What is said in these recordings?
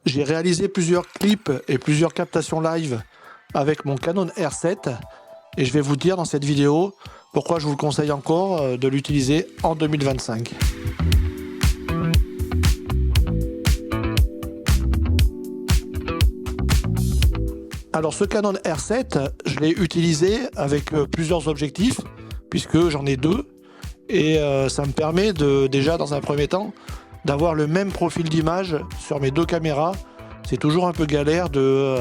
J'ai réalisé plusieurs clips et plusieurs captations live avec mon Canon R7 et je vais vous dire dans cette vidéo pourquoi je vous le conseille encore de l'utiliser en 2025. Alors ce Canon R7, je l'ai utilisé avec plusieurs objectifs puisque j'en ai deux et ça me permet déjà dans un premier temps d'avoir le même profil d'image sur mes deux caméras. C'est toujours un peu galère de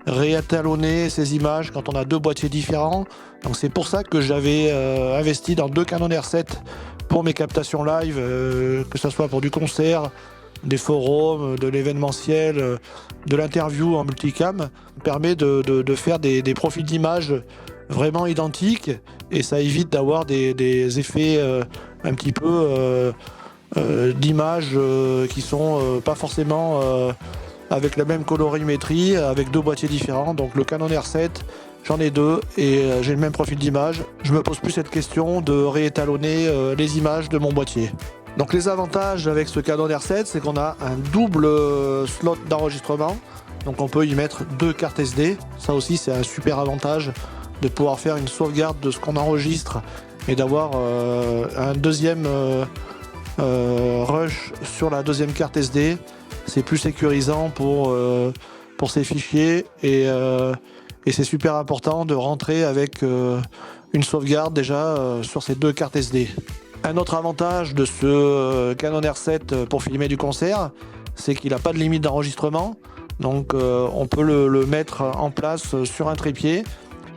réétalonner ces images quand on a deux boîtiers différents. Donc c'est pour ça que j'avais investi dans deux Canon R7 pour mes captations live, que ce soit pour du concert, des forums, de l'événementiel, de l'interview en multicam. Ça me permet de faire des profils d'images vraiment identiques et ça évite d'avoir des effets un petit peu d'images qui sont pas forcément avec la même colorimétrie, avec deux boîtiers différents. Donc le Canon R7, j'en ai deux et j'ai le même profil d'image. Je me pose plus cette question de réétalonner les images de mon boîtier. Donc les avantages avec ce Canon R7, c'est qu'on a un double slot d'enregistrement. Donc on peut y mettre deux cartes SD. Ça aussi c'est un super avantage de pouvoir faire une sauvegarde de ce qu'on enregistre et d'avoir un deuxième rush sur la deuxième carte SD. C'est plus sécurisant pour ces fichiers et c'est super important de rentrer avec une sauvegarde déjà sur ces deux cartes SD. Un autre avantage de ce Canon R7 pour filmer du concert, c'est qu'il n'a pas de limite d'enregistrement. Donc on peut le mettre en place sur un trépied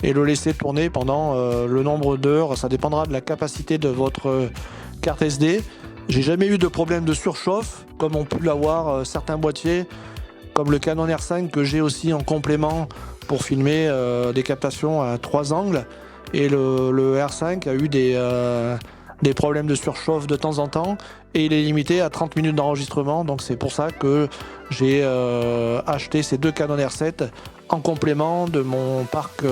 et le laisser tourner pendant le nombre d'heures. Ça dépendra de la capacité de votre carte SD. J'ai jamais eu de problème de surchauffe, comme ont pu l'avoir certains boîtiers, comme le Canon R5 que j'ai aussi en complément pour filmer des captations à 3 angles. Et le R5 a eu des problèmes de surchauffe de temps en temps et il est limité à 30 minutes d'enregistrement. Donc c'est pour ça que j'ai acheté ces deux Canon R7 en complément de mon parc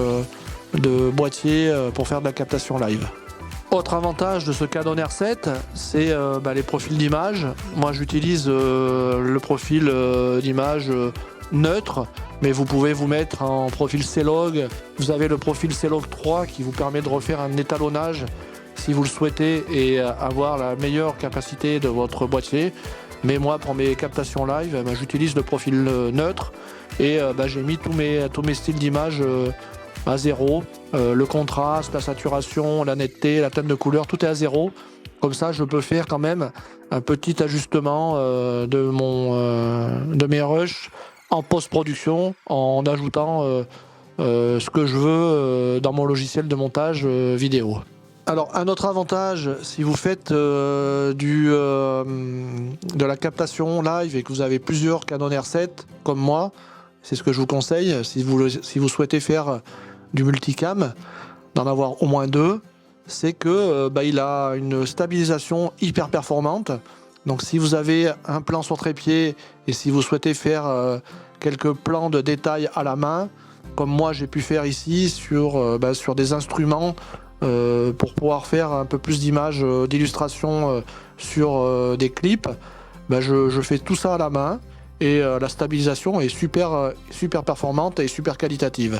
de boîtiers pour faire de la captation live. Autre avantage de ce Canon R7, c'est les profils d'image. Moi j'utilise le profil d'image neutre, mais vous pouvez vous mettre en profil C-Log. Vous avez le profil C-Log 3 qui vous permet de refaire un étalonnage si vous le souhaitez et avoir la meilleure capacité de votre boîtier. Mais moi pour mes captations live, j'utilise le profil neutre et j'ai mis tous mes styles d'image à zéro. Le contraste, la saturation, la netteté, la teinte de couleur, tout est à zéro. Comme ça, je peux faire quand même un petit ajustement de mes rushs en post-production en ajoutant ce que je veux dans mon logiciel de montage vidéo. Alors, un autre avantage, si vous faites de la captation live et que vous avez plusieurs Canon R7 comme moi, c'est ce que je vous conseille. Si vous souhaitez faire du multicam, d'en avoir au moins deux, c'est que il a une stabilisation hyper performante. Donc si vous avez un plan sur trépied et si vous souhaitez faire quelques plans de détail à la main, comme moi j'ai pu faire ici sur des instruments pour pouvoir faire un peu plus d'images, d'illustrations sur des clips, je fais tout ça à la main et la stabilisation est super performante et super qualitative.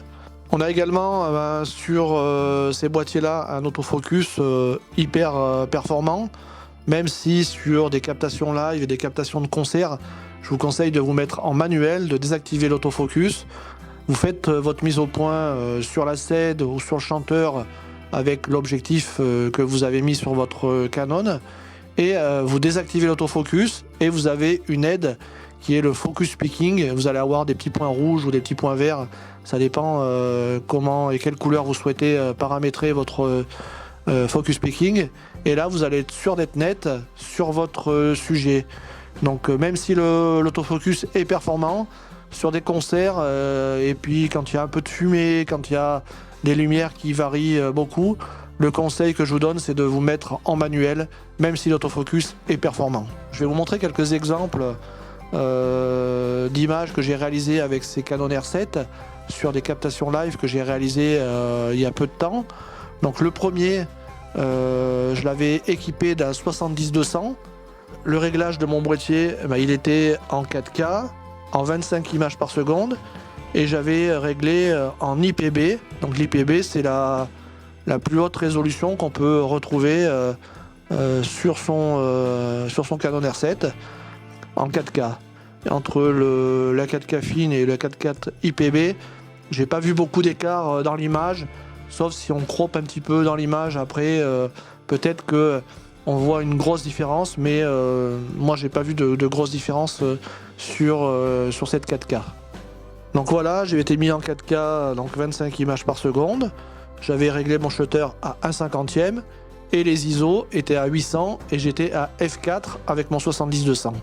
On a également sur ces boîtiers-là un autofocus hyper performant, même si sur des captations live et des captations de concert, je vous conseille de vous mettre en manuel, de désactiver l'autofocus. Vous faites votre mise au point sur la scène ou sur le chanteur avec l'objectif que vous avez mis sur votre Canon et vous désactivez l'autofocus et vous avez une aide qui est le focus picking. Vous allez avoir des petits points rouges ou des petits points verts. Ça dépend comment et quelle couleur vous souhaitez paramétrer votre focus picking. Et là, vous allez être sûr d'être net sur votre sujet. Donc même si l'autofocus est performant, sur des concerts, et puis quand il y a un peu de fumée, quand il y a des lumières qui varient beaucoup, le conseil que je vous donne, c'est de vous mettre en manuel, même si l'autofocus est performant. Je vais vous montrer quelques exemples d'images que j'ai réalisées avec ces Canon R7 sur des captations live que j'ai réalisées il y a peu de temps. Donc le premier, je l'avais équipé d'un 70-200. Le réglage de mon boîtier, il était en 4K en 25 images par seconde et j'avais réglé en IPB. Donc l'IPB, c'est la plus haute résolution qu'on peut retrouver sur son Canon R7 en 4K. Entre la 4K fine et le 4K IPB, j'ai pas vu beaucoup d'écart dans l'image, sauf si on croppe un petit peu dans l'image après, peut-être que on voit une grosse différence, mais moi j'ai pas vu de grosse différence sur cette 4K. Donc voilà, j'ai été mis en 4K, donc 25 images par seconde. J'avais réglé mon shutter à 1/50e et les ISO étaient à 800 et j'étais à f4 avec mon 70-200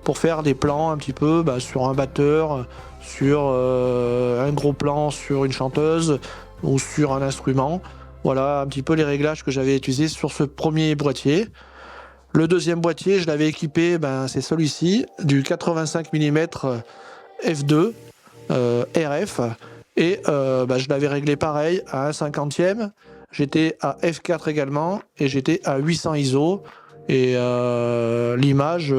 pour faire des plans un petit peu sur un batteur, sur un gros plan sur une chanteuse ou sur un instrument. Voilà un petit peu les réglages que j'avais utilisés sur ce premier boîtier. Le deuxième boîtier, je l'avais équipé, c'est celui-ci, du 85 mm f2 RF. Et je l'avais réglé pareil à 1/50e. J'étais à f4 également et j'étais à 800 ISO. Et l'image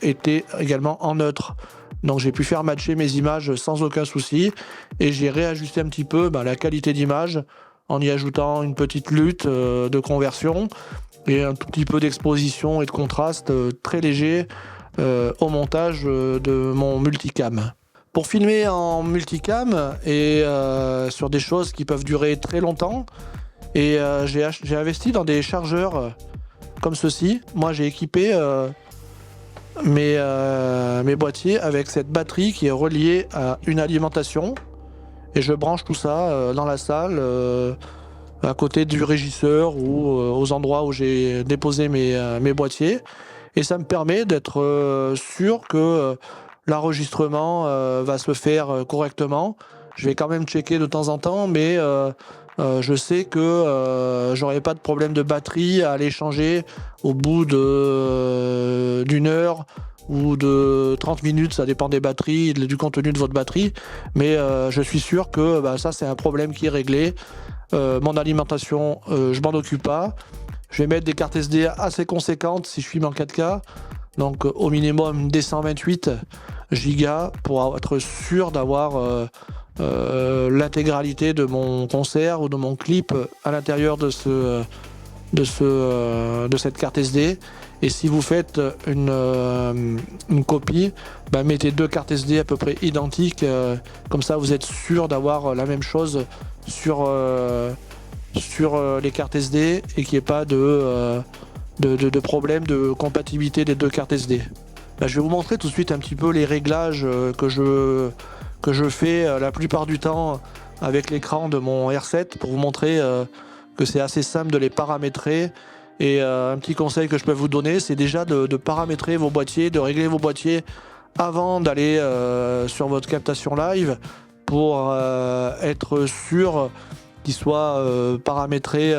était également en neutre. Donc j'ai pu faire matcher mes images sans aucun souci. Et j'ai réajusté un petit peu la qualité d'image en y ajoutant une petite lutte de conversion et un tout petit peu d'exposition et de contraste très léger au montage de mon multicam. Pour filmer en multicam et sur des choses qui peuvent durer très longtemps, et j'ai investi dans des chargeurs comme ceci. Moi j'ai équipé mes boîtiers avec cette batterie qui est reliée à une alimentation et je branche tout ça dans la salle à côté du régisseur ou aux endroits où j'ai déposé mes boîtiers, et ça me permet d'être sûr que l'enregistrement va se faire correctement. Je vais quand même checker de temps en temps, mais je sais que j'aurai pas de problème de batterie à aller changer au bout d'une heure ou de 30 minutes, ça dépend des batteries, du contenu de votre batterie, mais je suis sûr que ça c'est un problème qui est réglé. Mon alimentation, je m'en occupe pas. Je vais mettre des cartes SD assez conséquentes si je filme en 4K, donc au minimum des 128 Go pour être sûr d'avoir l'intégralité de mon concert ou de mon clip à l'intérieur de cette carte SD. Et si vous faites une copie, mettez 2 cartes SD à peu près identiques, comme ça vous êtes sûr d'avoir la même chose sur les cartes SD et qu'il n'y ait pas de problème de compatibilité des 2 cartes SD. Je vais vous montrer tout de suite un petit peu les réglages que je fais la plupart du temps avec l'écran de mon R7 pour vous montrer que c'est assez simple de les paramétrer. Et un petit conseil que je peux vous donner, c'est déjà de paramétrer vos boîtiers, de régler vos boîtiers avant d'aller sur votre captation live pour être sûr qu'ils soient paramétrés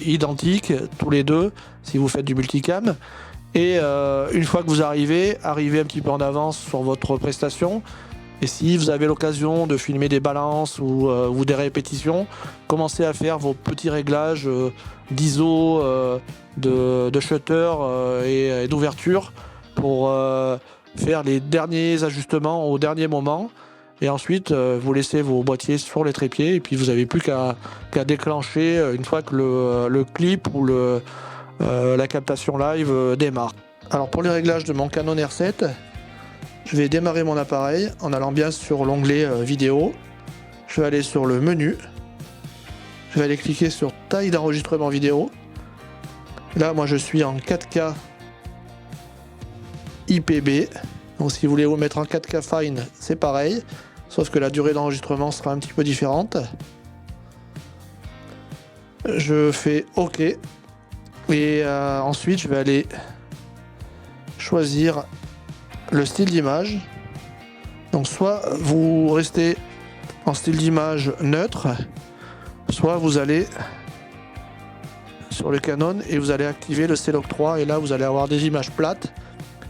identiques tous les deux si vous faites du multicam. Et une fois que vous arrivez un petit peu en avance sur votre prestation. Et si vous avez l'occasion de filmer des balances ou des répétitions, commencez à faire vos petits réglages d'ISO, de shutter et d'ouverture pour faire les derniers ajustements au dernier moment. Et ensuite, vous laissez vos boîtiers sur les trépieds et puis vous n'avez plus qu'à déclencher une fois que le clip ou la captation live démarre. Alors pour les réglages de mon Canon R7, je vais démarrer mon appareil en allant bien sur l'onglet vidéo. Je vais aller sur le menu. Je vais aller cliquer sur taille d'enregistrement vidéo. Là, moi je suis en 4K IPB. Donc si vous voulez vous mettre en 4K Fine, c'est pareil. Sauf que la durée d'enregistrement sera un petit peu différente. Je fais OK. Et ensuite, je vais aller choisir le style d'image. Donc soit vous restez en style d'image neutre, soit vous allez sur le Canon et vous allez activer le C-Log 3 et là vous allez avoir des images plates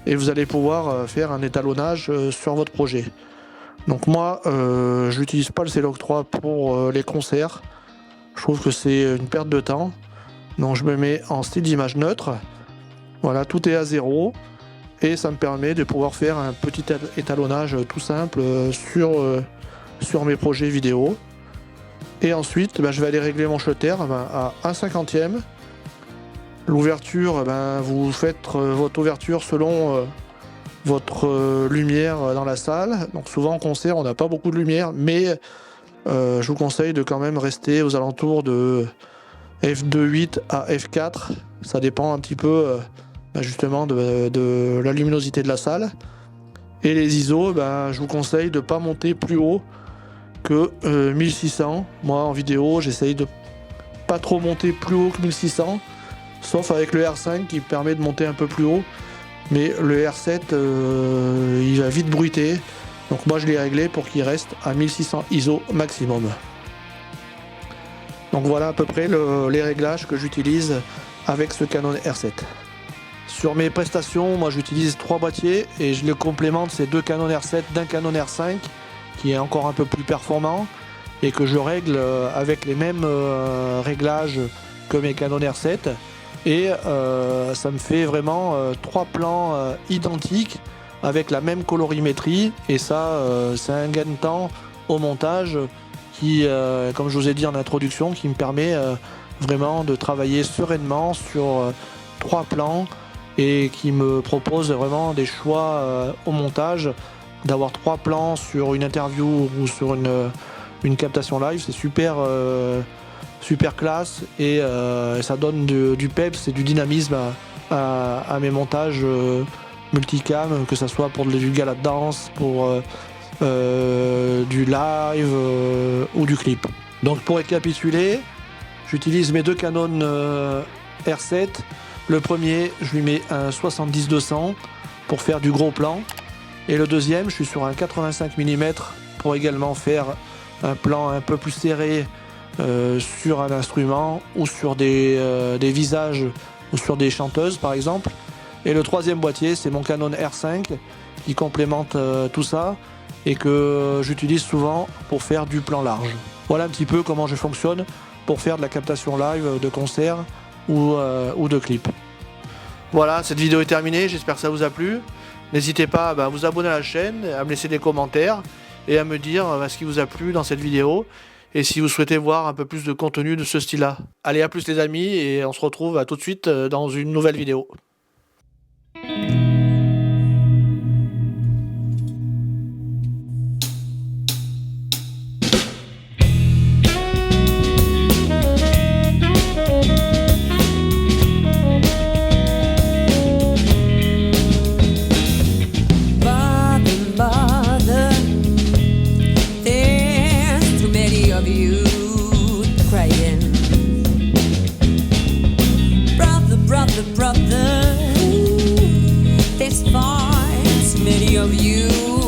et vous allez pouvoir faire un étalonnage sur votre projet. Donc moi j'utilise pas le C-Log 3 pour les concerts, je trouve que c'est une perte de temps, donc je me mets en style d'image neutre. Voilà, tout est à 0. et ça me permet de pouvoir faire un petit étalonnage tout simple sur mes projets vidéo. Et ensuite, je vais aller régler mon shutter à 1/50e. L'ouverture, vous faites votre ouverture selon votre lumière dans la salle. Donc souvent en concert, on n'a pas beaucoup de lumière, mais je vous conseille de quand même rester aux alentours de f2.8 à f4. Ça dépend un petit peu justement de la luminosité de la salle. Et les ISO, je vous conseille de ne pas monter plus haut que 1600. Moi en vidéo, j'essaye de pas trop monter plus haut que 1600, sauf avec le R5 qui permet de monter un peu plus haut, mais le R7 il va vite bruiter, donc moi je l'ai réglé pour qu'il reste à 1600 ISO maximum. Donc voilà à peu près les réglages que j'utilise avec ce Canon R7. Sur mes prestations, moi j'utilise 3 boîtiers et je les complémente ces 2 Canon R7 d'un Canon R5 qui est encore un peu plus performant et que je règle avec les mêmes réglages que mes Canon R7, et ça me fait vraiment 3 plans identiques avec la même colorimétrie, et ça c'est un gain de temps au montage qui, comme je vous ai dit en introduction, qui me permet vraiment de travailler sereinement sur 3 plans et qui me propose vraiment des choix au montage. D'avoir 3 plans sur une interview ou sur une captation live, c'est super classe, et ça donne du peps et du dynamisme à mes montages multicam, que ce soit pour du gala de danse, pour du live ou du clip. Donc pour récapituler, j'utilise mes 2 Canon R7. Le premier, je lui mets un 70-200 pour faire du gros plan. Et le deuxième, je suis sur un 85 mm pour également faire un plan un peu plus serré sur un instrument ou sur des visages ou sur des chanteuses par exemple. Et le troisième boîtier, c'est mon Canon R5 qui complémente tout ça et que j'utilise souvent pour faire du plan large. Voilà un petit peu comment je fonctionne pour faire de la captation live de concert ou de clip. Voilà, cette vidéo est terminée, j'espère que ça vous a plu. N'hésitez pas à vous abonner à la chaîne, à me laisser des commentaires et à me dire ce qui vous a plu dans cette vidéo et si vous souhaitez voir un peu plus de contenu de ce style-là. Allez, à plus les amis, et on se retrouve tout de suite dans une nouvelle vidéo. Brother, there's far too many of you.